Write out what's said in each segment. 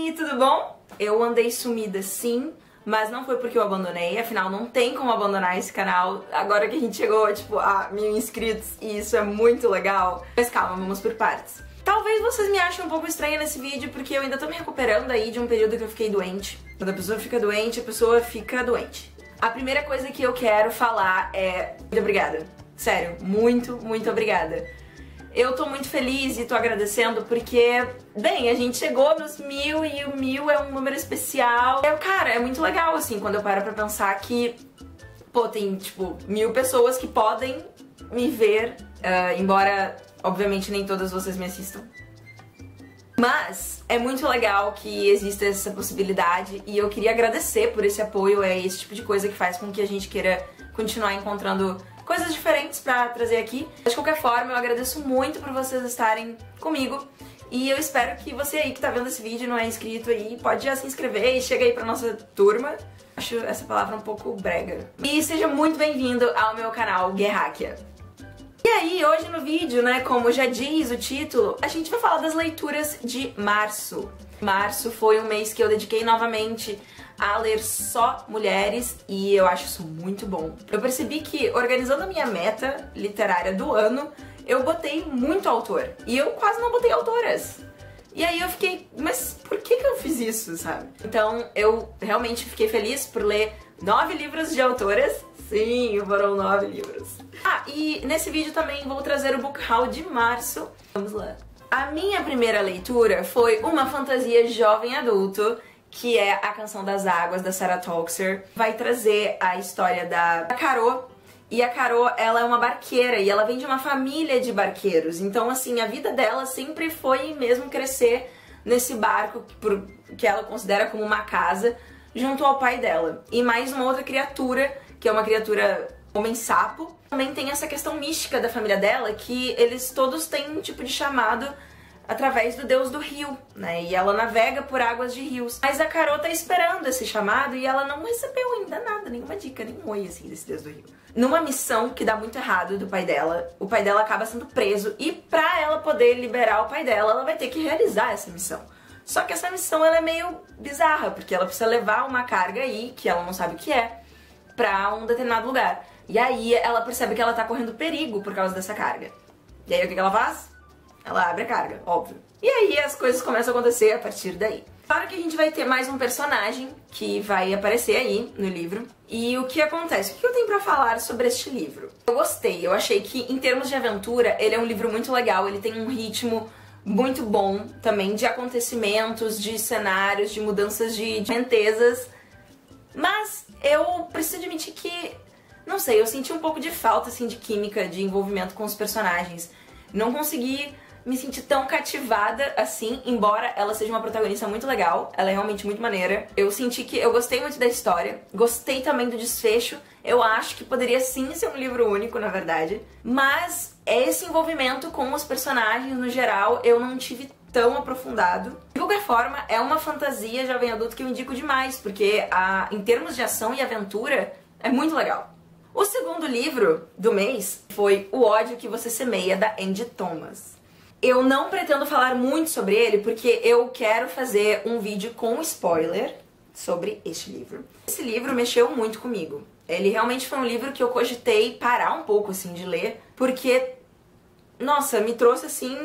aí, tudo bom? Eu andei sumida sim, mas não foi porque eu abandonei, afinal não tem como abandonar esse canal agora que a gente chegou, tipo, a 1000 inscritos e isso é muito legal. Mas calma, vamos por partes. Talvez vocês me achem um pouco estranha nesse vídeo porque eu ainda tô me recuperando aí de um período que eu fiquei doente. Quando a pessoa fica doente, a pessoa fica doente. A primeira coisa que eu quero falar é muito obrigada. Sério, muito obrigada. Eu tô muito feliz e tô agradecendo porque, bem, a gente chegou nos 1000 e o 1000 é um número especial. Cara, é muito legal, assim, quando eu paro pra pensar que, pô, tem, tipo, 1000 pessoas que podem me ver, embora, obviamente, nem todas vocês me assistam. Mas é muito legal que exista essa possibilidade e eu queria agradecer por esse apoio, é esse tipo de coisa que faz com que a gente queira continuar encontrando coisas diferentes pra trazer aqui. De qualquer forma, eu agradeço muito por vocês estarem comigo e eu espero que você aí que tá vendo esse vídeo e não é inscrito aí, pode já se inscrever e chega aí pra nossa turma. Acho essa palavra um pouco brega. E seja muito bem-vindo ao meu canal Guerráquia. E aí, hoje no vídeo, né, como já diz o título, a gente vai falar das leituras de março. Março foi um mês que eu dediquei novamente a ler só mulheres e eu acho isso muito bom. Eu percebi que, organizando a minha meta literária do ano, eu botei muito autor e eu quase não botei autoras. E aí eu fiquei, mas por que eu fiz isso, sabe? Então eu realmente fiquei feliz por ler 9 livros de autoras. Sim, foram 9 livros. Ah, e nesse vídeo também vou trazer o book haul de março. Vamos lá. A minha primeira leitura foi uma fantasia jovem adulto, que é A Canção das Águas, da Sarah Toxer. Vai trazer a história da Caro. E a Caro, ela é uma barqueira e ela vem de uma família de barqueiros. Então, assim, a vida dela sempre foi mesmo crescer nesse barco que ela considera como uma casa, junto ao pai dela. E mais uma outra criatura, que é uma criatura homem-sapo. Também tem essa questão mística da família dela, que eles todos têm um tipo de chamado através do deus do rio, né? E ela navega por águas de rios. Mas a Caro tá esperando esse chamado e ela não recebeu ainda nada, nenhuma dica, nem um oi, assim, desse deus do rio. Numa missão que dá muito errado do pai dela, o pai dela acaba sendo preso e pra ela poder liberar o pai dela, ela vai ter que realizar essa missão. Só que essa missão, ela é meio bizarra, porque ela precisa levar uma carga aí, que ela não sabe o que é, pra um determinado lugar. E aí ela percebe que ela tá correndo perigo por causa dessa carga. E aí o que ela faz? Ela abre a carga, óbvio. E aí as coisas começam a acontecer a partir daí. Claro que a gente vai ter mais um personagem que vai aparecer aí no livro. E o que acontece? O que eu tenho pra falar sobre este livro? Eu gostei, eu achei que em termos de aventura ele é um livro muito legal, ele tem um ritmo muito bom também de acontecimentos, de cenários, de mudanças de correntezas. Mas eu preciso admitir que, não sei, eu senti um pouco de falta assim de química, de envolvimento com os personagens. Não consegui me sentir tão cativada assim, embora ela seja uma protagonista muito legal, ela é realmente muito maneira. Eu senti que eu gostei muito da história, gostei também do desfecho, eu acho que poderia sim ser um livro único, na verdade, mas esse envolvimento com os personagens no geral eu não tive tão aprofundado. De qualquer forma, é uma fantasia jovem adulto que eu indico demais, porque em termos de ação e aventura, é muito legal. O segundo livro do mês foi O Ódio que Você Semeia, da Angie Thomas. Eu não pretendo falar muito sobre ele porque eu quero fazer um vídeo com spoiler sobre este livro. Esse livro mexeu muito comigo. Ele realmente foi um livro que eu cogitei parar um pouco assim de ler, porque, nossa, me trouxe assim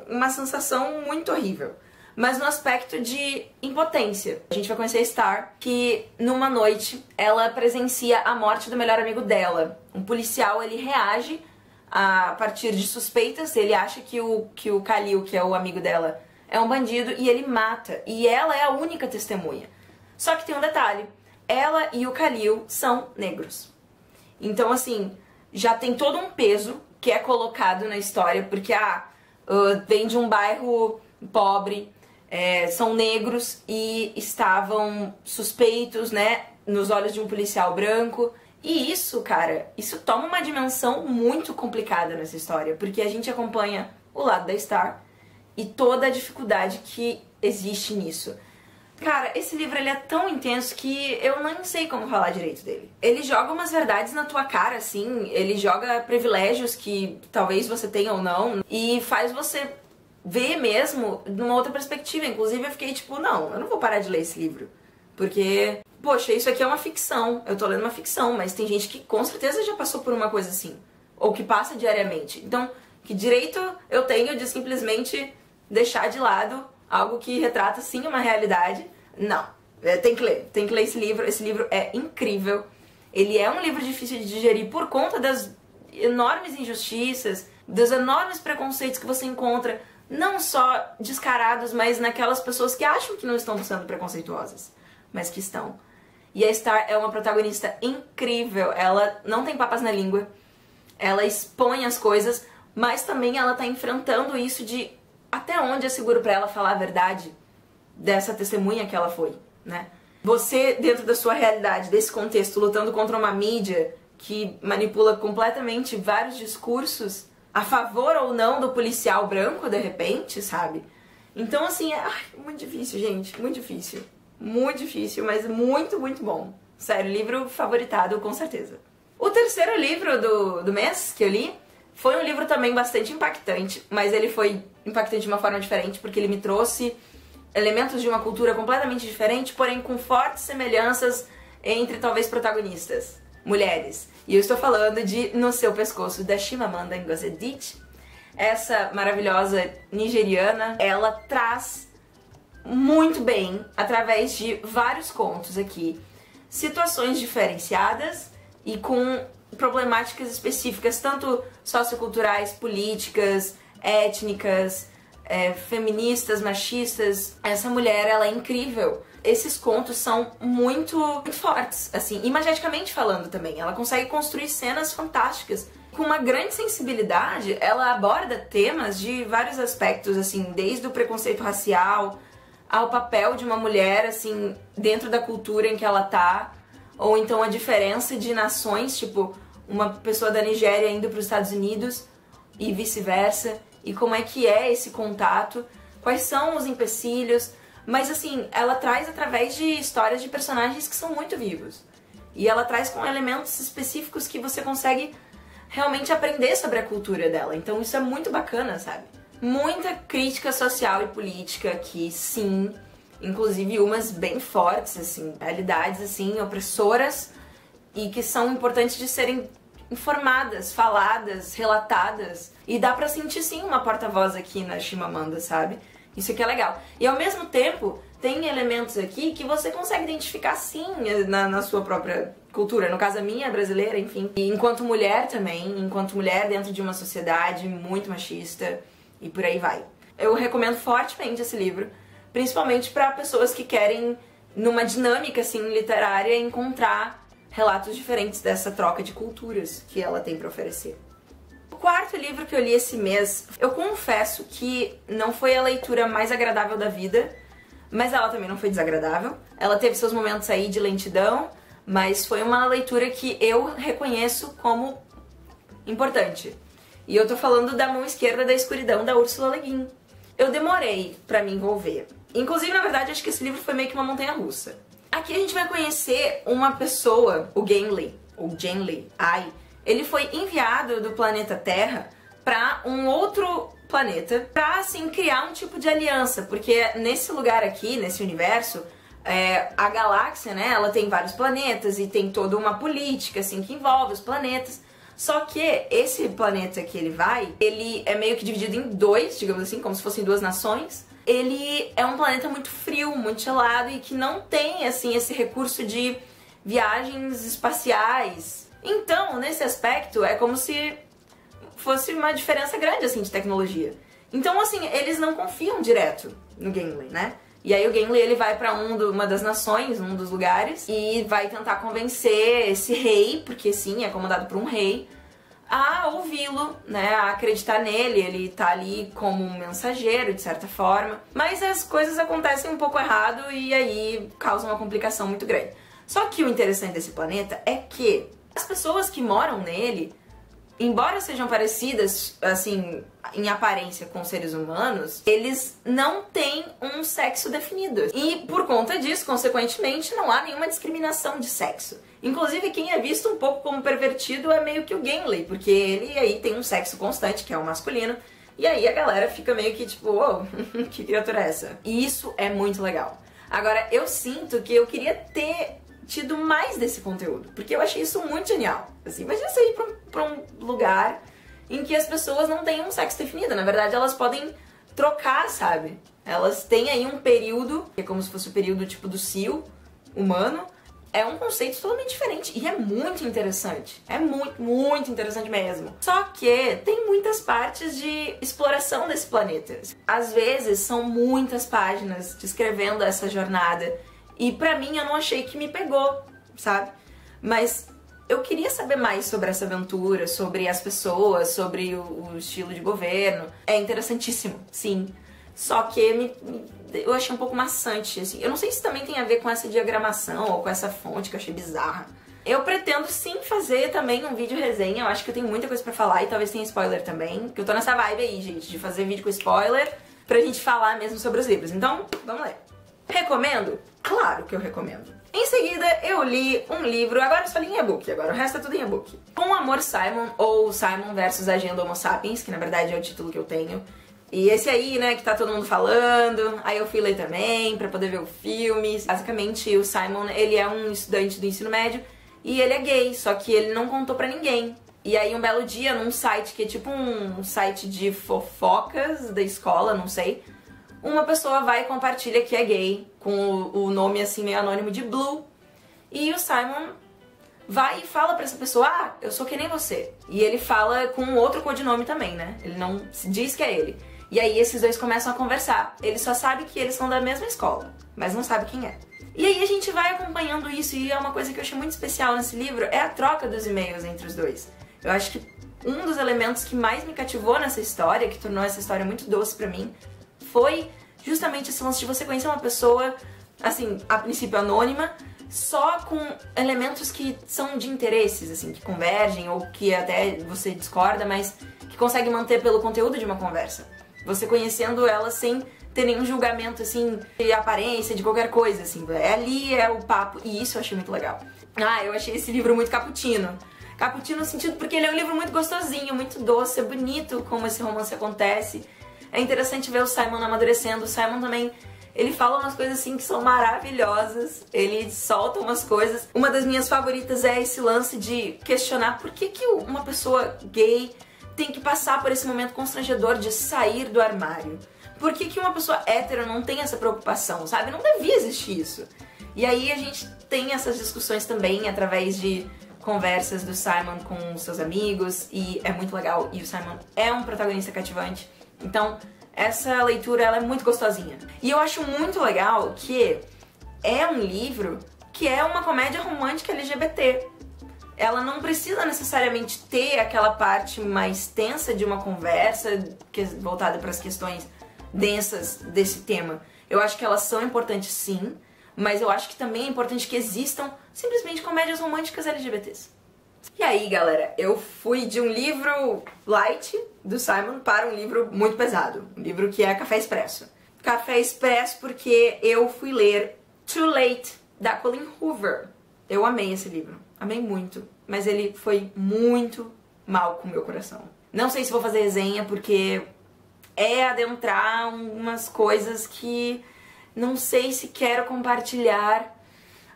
uma sensação muito horrível. Mas no aspecto de impotência. A gente vai conhecer a Star, que numa noite ela presencia a morte do melhor amigo dela. Um policial, ele reage a partir de suspeitas, ele acha que o Khalil, que é o amigo dela, é um bandido e ele mata. E ela é a única testemunha. Só que tem um detalhe, ela e o Khalil são negros. Então assim, já tem todo um peso que é colocado na história, porque vem de um bairro pobre, são negros e estavam suspeitos, né, nos olhos de um policial branco. E isso, cara, isso toma uma dimensão muito complicada nessa história, porque a gente acompanha o lado da Star e toda a dificuldade que existe nisso. Cara, esse livro ele é tão intenso que eu nem sei como falar direito dele. Ele joga umas verdades na tua cara, assim, ele joga privilégios que talvez você tenha ou não, e faz você ver mesmo numa outra perspectiva. Inclusive eu fiquei tipo, não, eu não vou parar de ler esse livro. Porque, poxa, isso aqui é uma ficção. Eu tô lendo uma ficção, mas tem gente que com certeza já passou por uma coisa assim. Ou que passa diariamente. Então, que direito eu tenho de simplesmente deixar de lado algo que retrata sim uma realidade? Não. Tem que ler esse livro. Esse livro é incrível. Ele é um livro difícil de digerir por conta das enormes injustiças, dos enormes preconceitos que você encontra, não só descarados, mas naquelas pessoas que acham que não estão sendo preconceituosas, mas que estão. E a Star é uma protagonista incrível. Ela não tem papas na língua, ela expõe as coisas, mas também ela tá enfrentando isso de até onde é seguro pra ela falar a verdade dessa testemunha que ela foi, né? Você, dentro da sua realidade, desse contexto, lutando contra uma mídia que manipula completamente vários discursos a favor ou não do policial branco, de repente, sabe? Então, assim, é muito difícil, gente, muito difícil. Muito difícil, mas muito, muito bom. Sério, livro favoritado, com certeza. O terceiro livro do mês que eu li foi um livro também bastante impactante, mas ele foi impactante de uma forma diferente, porque ele me trouxe elementos de uma cultura completamente diferente, porém com fortes semelhanças entre, talvez, protagonistas, mulheres. E eu estou falando de No Seu Pescoço, da Chimamanda Ngozi Adichie. Essa maravilhosa nigeriana, ela traz muito bem, através de vários contos aqui, situações diferenciadas e com problemáticas específicas, tanto socioculturais, políticas, étnicas, feministas, machistas. Essa mulher, ela é incrível. Esses contos são muito fortes, assim, imageticamente falando também. Ela consegue construir cenas fantásticas. Com uma grande sensibilidade, ela aborda temas de vários aspectos, assim, desde o preconceito racial ao papel de uma mulher, assim, dentro da cultura em que ela tá, ou então a diferença de nações, tipo, uma pessoa da Nigéria indo para os Estados Unidos e vice-versa, e como é que é esse contato, quais são os empecilhos, mas assim, ela traz através de histórias de personagens que são muito vivos, e ela traz com elementos específicos que você consegue realmente aprender sobre a cultura dela, então isso é muito bacana, sabe? Muita crítica social e política aqui, sim, inclusive umas bem fortes, assim, realidades, assim, opressoras, e que são importantes de serem informadas, faladas, relatadas. E dá pra sentir, sim, uma porta-voz aqui na Chimamanda, sabe? Isso aqui é legal. E ao mesmo tempo, tem elementos aqui que você consegue identificar, sim, na sua própria cultura. No caso, a minha, brasileira, enfim. E enquanto mulher também, enquanto mulher dentro de uma sociedade muito machista, e por aí vai. Eu recomendo fortemente esse livro, principalmente pra pessoas que querem, numa dinâmica, assim, literária, encontrar relatos diferentes dessa troca de culturas que ela tem pra oferecer. O quarto livro que eu li esse mês, eu confesso que não foi a leitura mais agradável da vida, mas ela também não foi desagradável. Ela teve seus momentos aí de lentidão, mas foi uma leitura que eu reconheço como importante. E eu tô falando da Mão Esquerda da Escuridão, da Ursula Le Guin. Eu demorei pra me envolver. Inclusive, na verdade, acho que esse livro foi meio que uma montanha-russa. Aqui a gente vai conhecer uma pessoa, o Gimli, ele foi enviado do planeta Terra para um outro planeta para, assim, criar um tipo de aliança, porque nesse lugar aqui, nesse universo, a galáxia, né, ela tem vários planetas e tem toda uma política, assim, que envolve os planetas. Só que esse planeta que ele vai, ele é meio que dividido em dois, digamos assim, como se fossem duas nações. Ele é um planeta muito frio, muito gelado e que não tem, assim, esse recurso de viagens espaciais. Então, nesse aspecto, é como se fosse uma diferença grande, assim, de tecnologia. Então, assim, eles não confiam direto no Gimli, né? E aí o Gimli, ele vai pra uma das nações, um dos lugares, e vai tentar convencer esse rei, porque sim, é comandado por um rei, a ouvi-lo, né, a acreditar nele. Ele tá ali como um mensageiro, de certa forma, mas as coisas acontecem um pouco errado e aí causam uma complicação muito grande. Só que o interessante desse planeta é que as pessoas que moram nele, embora sejam parecidas, assim, em aparência com seres humanos, eles não têm um sexo definido. E por conta disso, consequentemente, não há nenhuma discriminação de sexo. Inclusive, quem é visto um pouco como pervertido é meio que o Gimli, porque ele aí tem um sexo constante, que é o masculino, E aí a galera fica meio que tipo, uou, que criatura é essa? E isso é muito legal. Agora, eu sinto que eu queria ter tido mais desse conteúdo, porque eu achei isso muito genial. Assim, imagina você ir pra um lugar em que as pessoas não têm um sexo definido. Na verdade, elas podem trocar, sabe? Elas têm aí um período, que é como se fosse o período tipo do cio humano. É um conceito totalmente diferente e é muito interessante. É muito, muito interessante mesmo. Só que tem muitas partes de exploração desse planeta. Às vezes são muitas páginas descrevendo essa jornada e pra mim eu não achei que me pegou, sabe? Mas eu queria saber mais sobre essa aventura, sobre as pessoas, sobre o estilo de governo. É interessantíssimo, sim. Só que eu achei um pouco maçante, assim. Eu não sei se também tem a ver com essa diagramação ou com essa fonte que eu achei bizarra. Eu pretendo sim fazer também um vídeo resenha. Eu acho que eu tenho muita coisa pra falar e talvez tenha spoiler também. Porque eu tô nessa vibe aí, gente, de fazer vídeo com spoiler pra gente falar mesmo sobre os livros. Então, vamos ler. Recomendo? Claro que eu recomendo. Em seguida, eu li um livro, agora eu só li em e-book, agora o resto é tudo em e-book. Com Amor Simon, ou Simon versus Agenda Homo Sapiens, que na verdade é o título que eu tenho. E esse aí, né, que tá todo mundo falando, aí eu fui ler também pra poder ver o filme. Basicamente, o Simon, ele é um estudante do ensino médio e ele é gay, só que ele não contou pra ninguém. E aí, um belo dia, num site que é tipo um site de fofocas da escola, não sei, uma pessoa vai e compartilha que é gay, com o nome assim meio anônimo de Blue. E o Simon vai e fala pra essa pessoa, ah, eu sou que nem você. E ele fala com outro codinome também, né? Ele não diz que é ele. E aí esses dois começam a conversar. Ele só sabe que eles são da mesma escola, mas não sabe quem é. E aí a gente vai acompanhando isso, e é uma coisa que eu achei muito especial nesse livro, é a troca dos e-mails entre os dois. Eu acho que um dos elementos que mais me cativou nessa história, que tornou essa história muito doce pra mim, foi justamente esse lance de você conhecer uma pessoa, assim, a princípio anônima, só com elementos que são de interesses, assim, que convergem ou que até você discorda, mas que consegue manter pelo conteúdo de uma conversa. Você conhecendo ela sem ter nenhum julgamento, assim, de aparência, de qualquer coisa, assim. É ali, é o papo, e isso eu achei muito legal. Ah, eu achei esse livro muito cappuccino. Cappuccino no sentido porque ele é um livro muito gostosinho, muito doce, é bonito como esse romance acontece. É interessante ver o Simon amadurecendo. O Simon também, ele fala umas coisas assim que são maravilhosas. Ele solta umas coisas. Uma das minhas favoritas é esse lance de questionar por que uma pessoa gay tem que passar por esse momento constrangedor de sair do armário. Por que uma pessoa hétero não tem essa preocupação, sabe? Não devia existir isso. E aí a gente tem essas discussões também através de conversas do Simon com seus amigos, e é muito legal. E o Simon é um protagonista cativante. Então, essa leitura, ela é muito gostosinha. E eu acho muito legal que é um livro que é uma comédia romântica LGBT. Ela não precisa necessariamente ter aquela parte mais tensa de uma conversa voltada para as questões densas desse tema. Eu acho que elas são importantes sim, mas eu acho que também é importante que existam simplesmente comédias românticas LGBTs. E aí, galera, eu fui de um livro light do Simon para um livro muito pesado. Um livro que é Café Expresso. Café Expresso porque eu fui ler Too Late, da Colleen Hoover. Eu amei esse livro. Amei muito. Mas ele foi muito mal com o meu coração. Não sei se vou fazer resenha porque é adentrar umas coisas que não sei se quero compartilhar.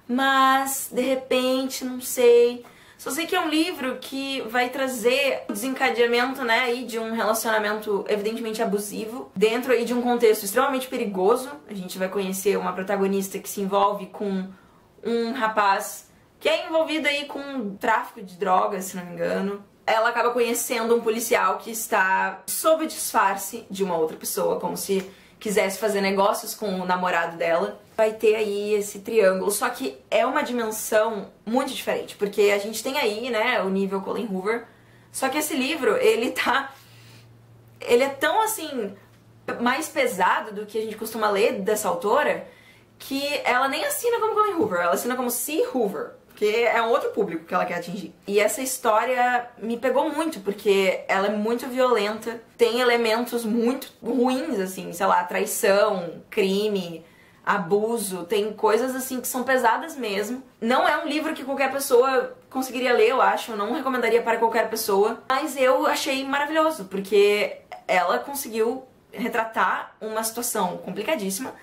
Mas, de repente, não sei. Só sei que é um livro que vai trazer o desencadeamento, né, aí de um relacionamento evidentemente abusivo, dentro aí de um contexto extremamente perigoso. A gente vai conhecer uma protagonista que se envolve com um rapaz que é envolvido aí com tráfico de drogas, se não me engano. Ela acaba conhecendo um policial que está sob o disfarce de uma outra pessoa, como se quisesse fazer negócios com o namorado dela. Vai ter aí esse triângulo, só que é uma dimensão muito diferente, porque a gente tem aí, né, o nível Colleen Hoover, só que esse livro, ele é tão, assim, mais pesado do que a gente costuma ler dessa autora, que ela nem assina como Colleen Hoover, ela assina como C. Hoover, porque é um outro público que ela quer atingir. E essa história me pegou muito, porque ela é muito violenta, tem elementos muito ruins, assim, sei lá, traição, crime, abuso, tem coisas assim que são pesadas mesmo. Não é um livro que qualquer pessoa conseguiria ler, eu acho, eu não recomendaria para qualquer pessoa, mas eu achei maravilhoso, porque ela conseguiu retratar uma situação complicadíssima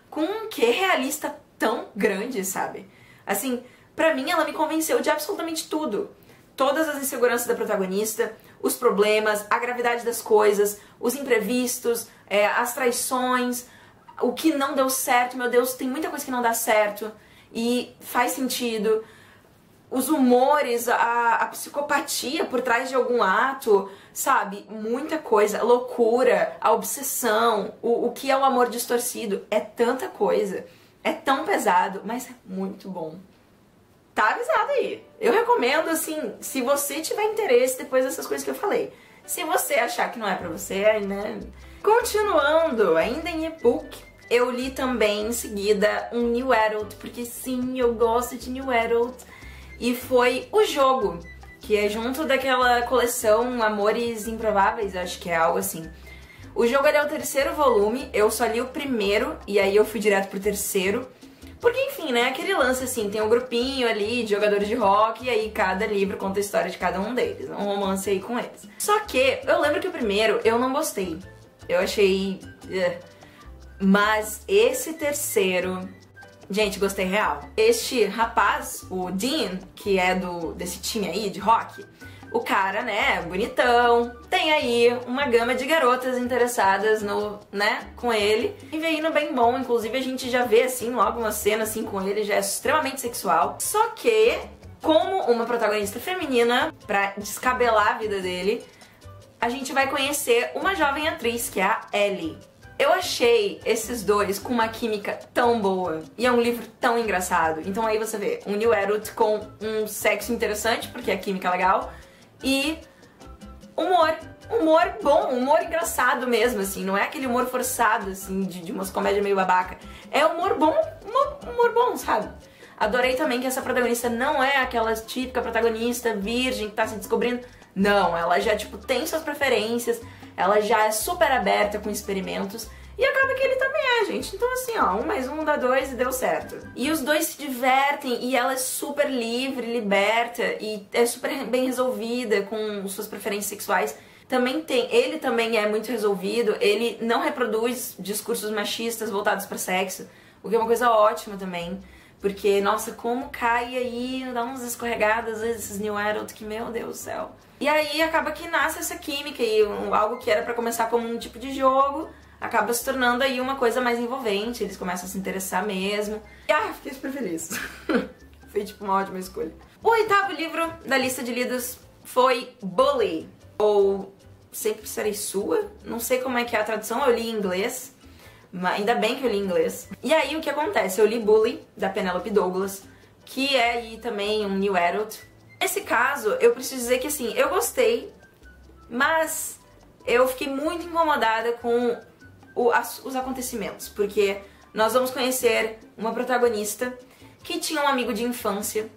com um quê realista tão grande, sabe? Assim, pra mim ela me convenceu de absolutamente tudo. Todas as inseguranças da protagonista, os problemas, a gravidade das coisas, os imprevistos, as traições, o que não deu certo, meu Deus, tem muita coisa que não dá certo e faz sentido. Os humores, a psicopatia por trás de algum ato, sabe? Muita coisa. Loucura, a obsessão, o que é o amor distorcido. É tanta coisa. É tão pesado, mas é muito bom. Tá avisado aí. Eu recomendo, assim, se você tiver interesse depois dessas coisas que eu falei. Se você achar que não é pra você, aí, né? Continuando, ainda em e-book, eu li também em seguida um New Adult, porque sim, eu gosto de New Adult. E foi O Jogo, que é junto daquela coleção Amores Improváveis, acho que é algo assim. O Jogo é o terceiro volume, eu só li o primeiro e aí eu fui direto pro terceiro. Porque, enfim, né, aquele lance assim, tem um grupinho ali de jogadores de rock e aí cada livro conta a história de cada um deles, um romance aí com eles. Só que eu lembro que o primeiro eu não gostei, eu achei... Mas esse terceiro... Gente, gostei real. Este rapaz, o Dean, que é desse time aí de rock, o cara, né, bonitão, tem aí uma gama de garotas interessadas com ele. E vem indo bem bom, inclusive a gente já vê, assim, logo uma cena, assim, com ele, já é extremamente sexual. Só que, como uma protagonista feminina, pra descabelar a vida dele, a gente vai conhecer uma jovem atriz, que é a Ellie. Eu achei esses dois com uma química tão boa e é um livro tão engraçado. Então aí você vê um New Adult com um sexo interessante, porque a química é legal, e humor bom, humor engraçado mesmo, assim. Não é aquele humor forçado, assim, de umas comédias meio babaca. É humor bom, sabe? Adorei também que essa protagonista não é aquela típica protagonista virgem que tá se descobrindo. Não, ela já, tipo, tem suas preferências, ela já é super aberta com experimentos. E acaba que ele também é, gente. Então assim, ó, 1 mais 1 dá 2 e deu certo. E os dois se divertem e ela é super livre, liberta e é super bem resolvida com suas preferências sexuais. Ele também é muito resolvido, ele não reproduz discursos machistas voltados para sexo, o que é uma coisa ótima também. Porque, nossa, como cai aí, dá umas escorregadas, às vezes, esses New Adult, que, meu Deus do céu. E aí acaba que nasce essa química e algo que era pra começar como um tipo de jogo, acaba se tornando aí uma coisa mais envolvente, eles começam a se interessar mesmo. E fiquei super feliz. Foi tipo uma ótima escolha. O 8º livro da lista de lidos foi Bully, ou Sempre Serei Sua, não sei como é que é a tradução, eu li em inglês. Mas ainda bem que eu li em inglês. E aí o que acontece? Eu li Bully, da Penelope Douglas, que é aí também um New Adult. Nesse caso, eu preciso dizer que assim, eu gostei, mas eu fiquei muito incomodada com os acontecimentos, porque nós vamos conhecer uma protagonista que tinha um amigo de infância,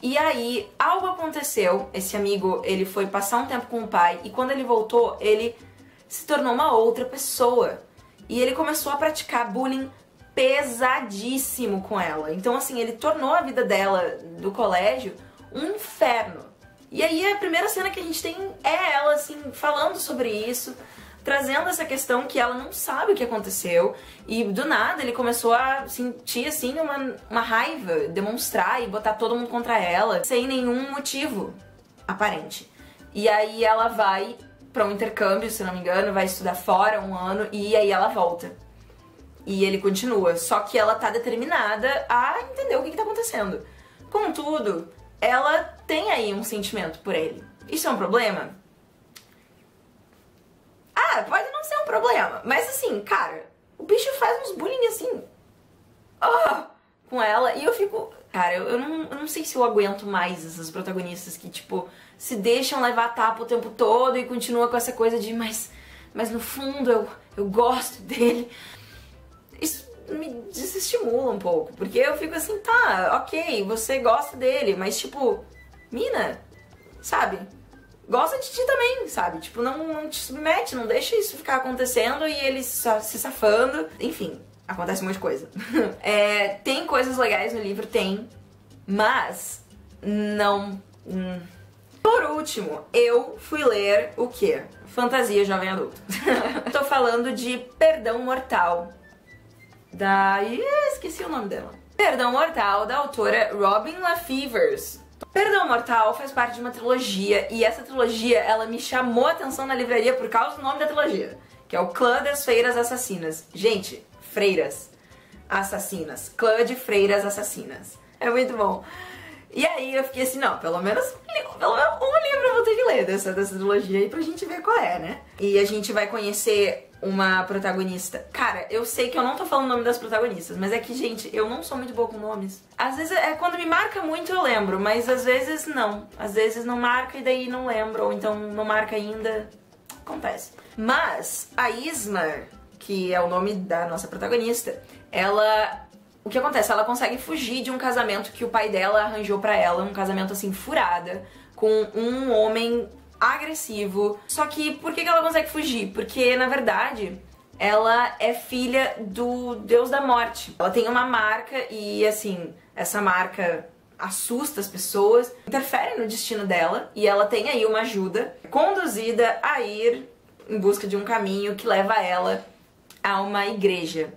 e aí algo aconteceu, esse amigo, ele foi passar um tempo com o pai, e quando ele voltou, ele se tornou uma outra pessoa. E ele começou a praticar bullying pesadíssimo com ela. Então, assim, ele tornou a vida dela, do colégio, um inferno. E aí a primeira cena que a gente tem é ela, assim, falando sobre isso, trazendo essa questão que ela não sabe o que aconteceu. E do nada ele começou a sentir, assim, uma raiva, demonstrar e botar todo mundo contra ela, sem nenhum motivo aparente. E aí ela vai pra um intercâmbio, se não me engano, vai estudar fora 1 ano e aí ela volta. E ele continua, só que ela tá determinada a entender o que tá acontecendo. Contudo, ela tem aí um sentimento por ele. Isso é um problema? Pode não ser um problema, mas assim, cara, o bicho faz uns bullying assim, com ela, e eu fico... Cara, eu não sei se eu aguento mais essas protagonistas que, tipo, se deixam levar tapa o tempo todo e continua com essa coisa de mas no fundo eu gosto dele. Isso me desestimula um pouco, porque eu fico assim, tá, ok, você gosta dele, mas tipo, mina, sabe? Gosta de ti também, sabe? Tipo, não te submete, não deixa isso ficar acontecendo e ele se safando, enfim. acontece um monte de coisa. Tem coisas legais no livro? Tem, mas não... Por último, eu fui ler o quê? Fantasia Jovem Adulto. Tô falando de Perdão Mortal, da... esqueci o nome dela. Perdão Mortal, da autora Robin LaFevers. Perdão Mortal faz parte de uma trilogia, e essa trilogia, ela me chamou a atenção na livraria por causa do nome da trilogia, que é o Clã das Freiras Assassinas. Gente, freiras assassinas. Clã de freiras assassinas. É muito bom. E aí eu fiquei assim, não, pelo menos um livro eu vou ter que ler dessa trilogia aí pra gente ver qual é, né? E a gente vai conhecer uma protagonista. Cara, eu sei que eu não tô falando o nome das protagonistas, mas é que, gente, eu não sou muito boa com nomes. Às vezes, quando me marca muito eu lembro, mas às vezes não. Às vezes não marca e daí não lembro, ou então não marca ainda. Acontece. Mas a Ismar, que é o nome da nossa protagonista, ela... O que acontece? Ela consegue fugir de um casamento que o pai dela arranjou pra ela, um casamento assim, furada, com um homem agressivo. Só que por que ela consegue fugir? Porque, na verdade, ela é filha do Deus da Morte. Ela tem uma marca e, assim, essa marca assusta as pessoas, interfere no destino dela, e ela tem aí uma ajuda conduzida a ir em busca de um caminho que leva ela a uma igreja.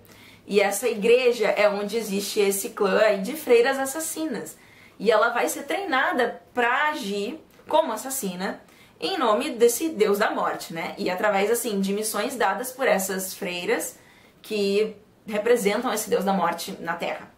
E essa igreja é onde existe esse clã aí de freiras assassinas. E ela vai ser treinada pra agir como assassina em nome desse Deus da Morte, né? E através, assim, de missões dadas por essas freiras que representam esse Deus da Morte na Terra.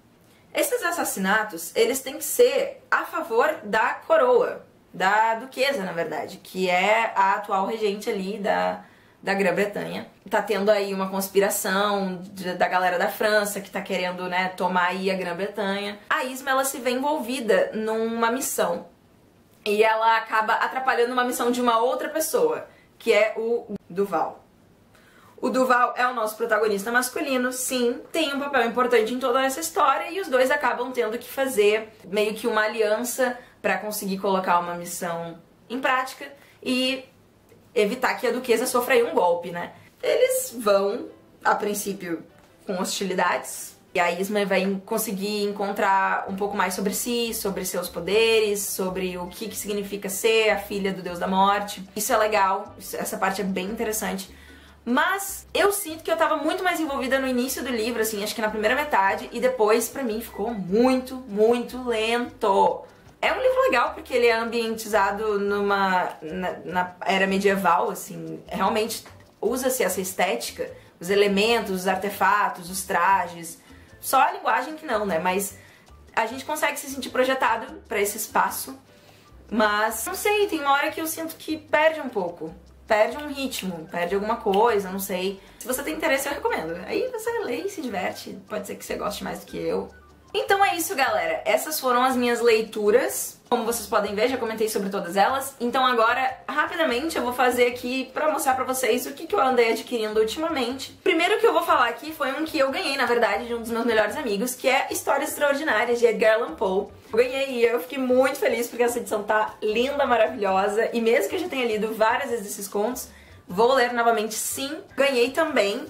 Esses assassinatos, eles têm que ser a favor da coroa, da duquesa, na verdade, que é a atual regente ali da Grã-Bretanha. Tá tendo aí uma conspiração da galera da França que tá querendo, né, tomar aí a Grã-Bretanha. A Isma, ela se vê envolvida numa missão e ela acaba atrapalhando uma missão de uma outra pessoa, que é o Duval. O Duval é o nosso protagonista masculino, sim, tem um papel importante em toda essa história e os dois acabam tendo que fazer meio que uma aliança pra conseguir colocar uma missão em prática e evitar que a duquesa sofra aí um golpe, né? Eles vão, a princípio, com hostilidades, e a Isma vai conseguir encontrar um pouco mais sobre si, sobre seus poderes, sobre o que significa ser a filha do Deus da Morte. Isso é legal, essa parte é bem interessante. Mas eu sinto que eu tava muito mais envolvida no início do livro, assim, acho que na primeira metade, e depois, pra mim, ficou muito, muito lento. É um livro legal porque ele é ambientizado na era medieval, assim, realmente usa-se essa estética, os elementos, os artefatos, os trajes, só a linguagem que não, né? Mas a gente consegue se sentir projetado pra esse espaço, mas não sei, tem uma hora que eu sinto que perde um pouco, perde um ritmo, perde alguma coisa, não sei. Se você tem interesse, eu recomendo. Aí você lê e se diverte, pode ser que você goste mais do que eu. Então é isso, galera. Essas foram as minhas leituras. Como vocês podem ver, já comentei sobre todas elas. Então agora, rapidamente, eu vou fazer aqui pra mostrar pra vocês o que eu andei adquirindo ultimamente. Primeiro que eu vou falar aqui foi um que eu ganhei, na verdade, de um dos meus melhores amigos, que é Histórias Extraordinárias, de Edgar Allan Poe. Eu ganhei e eu fiquei muito feliz porque essa edição tá linda, maravilhosa. E mesmo que eu já tenha lido várias vezes esses contos, vou ler novamente sim. Ganhei também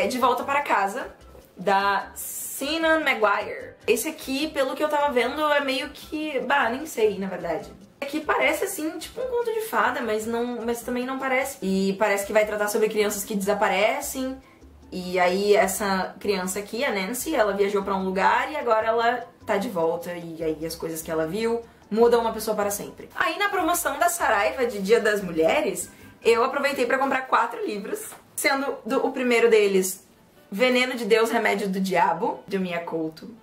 De Volta para Casa, da Seanan McGuire. Esse aqui, pelo que eu tava vendo, é meio que... nem sei, na verdade. Aqui parece, assim, tipo um conto de fada, mas também não parece. E parece que vai tratar sobre crianças que desaparecem. E aí essa criança aqui, a Nancy, ela viajou pra um lugar e agora ela tá de volta. E aí as coisas que ela viu mudam uma pessoa para sempre. Aí na promoção da Saraiva de Dia das Mulheres, eu aproveitei pra comprar 4 livros. Sendo o primeiro deles... Veneno de Deus, Remédio do Diabo, de Mia Couto.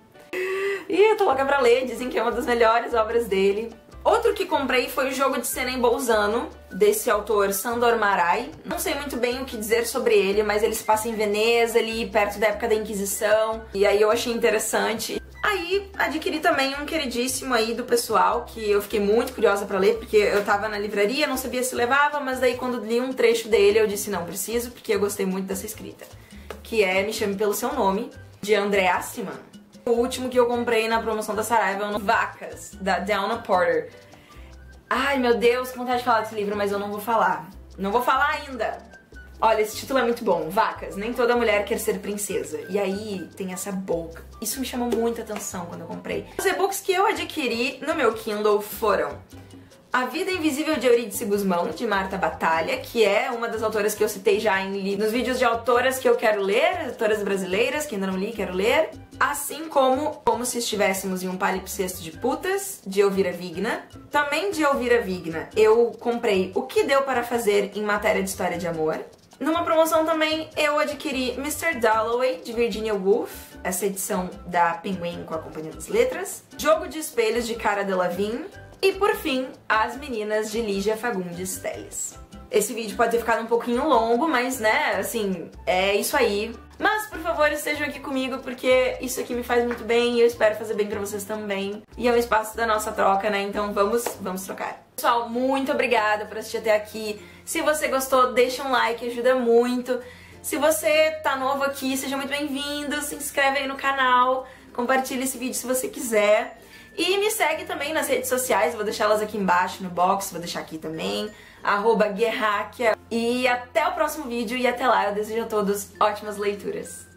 E eu tô louca pra ler, dizem que é uma das melhores obras dele. Outro que comprei foi o Jogo de Cena em Bolzano, desse autor Sandor Marai. Não sei muito bem o que dizer sobre ele, mas ele se passa em Veneza, ali perto da época da Inquisição. E aí eu achei interessante. Aí adquiri também um queridíssimo aí do pessoal, que eu fiquei muito curiosa pra ler, porque eu tava na livraria, não sabia se levava, mas daí quando li um trecho dele eu disse não, preciso, porque eu gostei muito dessa escrita. Que é Me Chame Pelo Seu Nome, de André Assiman. O último que eu comprei na promoção da Saraiva é o Vacas, da Downa Porter. Ai, meu Deus, que vontade de falar desse livro, mas eu não vou falar. Não vou falar ainda. Olha, esse título é muito bom. Vacas, nem toda mulher quer ser princesa. E aí tem essa boca. Isso me chamou muita atenção quando eu comprei. Os e-books que eu adquiri no meu Kindle foram A Vida Invisível de Eurídice Guzmão, de Marta Batalha, que é uma das autoras que eu citei já nos vídeos de autoras que eu quero ler, autoras brasileiras que ainda não li, quero ler. Assim como Como Se Estivéssemos em um Palimpsesto de Putas, de Elvira Vigna. Também de Elvira Vigna, eu comprei O Que Deu Para Fazer em Matéria de História de Amor. Numa promoção também eu adquiri Mr. Dalloway, de Virginia Woolf, essa edição da Penguin com a Companhia das Letras. Jogo de Espelhos, de Cara Delevingne. E por fim, As Meninas, de Lígia Fagundes Telles. Esse vídeo pode ter ficado um pouquinho longo, mas né, assim, é isso aí. Mas, por favor, estejam aqui comigo, porque isso aqui me faz muito bem e eu espero fazer bem pra vocês também. E é o espaço da nossa troca, né? Então vamos trocar. Pessoal, muito obrigada por assistir até aqui. Se você gostou, deixa um like, ajuda muito. Se você tá novo aqui, seja muito bem-vindo. Se inscreve aí no canal, compartilha esse vídeo se você quiser. E me segue também nas redes sociais, vou deixar elas aqui embaixo no box, vou deixar aqui também, @guerrakia. E até o próximo vídeo, e até lá eu desejo a todos ótimas leituras.